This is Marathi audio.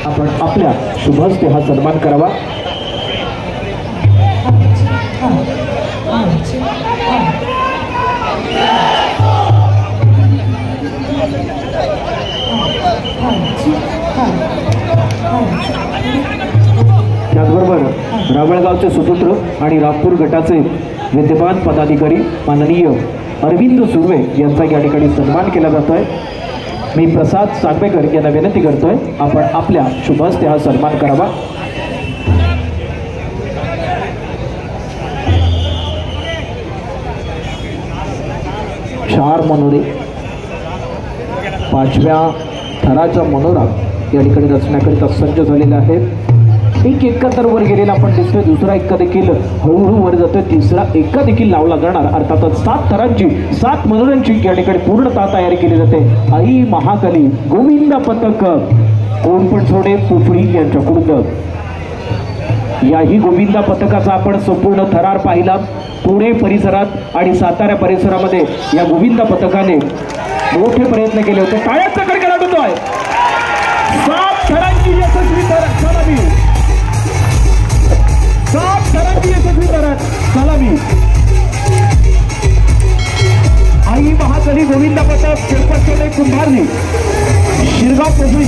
आपण आपल्या शुभ हस्ते हा सन्मान करावा। त्याचबरोबर रावळगावचे सुपुत्र आणि रामपूर गटाचे विद्यमान पदाधिकारी माननीय अरविंद सुर्वे यांचा या ठिकाणी सन्मान केला जात आहे। मी प्रसाद सांगवेकर यांना विनंती करतोय आपण आपल्या शुभ हस्ते हा सन्मान करावा। चार मनोरे 5व्या थराचा मनोरा या ठिकाणी रचण्याकरिता सज्ज झालेला आहे। एक एक्का तर वर गेलेला आपण दिसतोय, दुसरा एक्का देखील हळूहळू वर जातोय, तिसरा एक्का देखील लावला जाणार। अर्थातच 7 थरांची 7 मनोऱ्यांची या ठिकाणी पूर्णतः तयारी केली जाते। आई महाकाली गोविंदा पथक कोण पण सोडे पुफडी यांच्याकडून याही गोविंदा पथकाचा आपण संपूर्ण थरार पाहिला। पुणे परिसरात आणि सातारा परिसरामध्ये या गोविंदा पथकाने मोठे प्रयत्न केले होते। टाळ्यांचा कडकडाट होतोय। 7 थरांची यशस्वी सलामी, 7 थरांची यशस्वी सलामी। आई महाकाली गोविंदा पथक शिरपतने कुंभारली शिरगाव पोफळी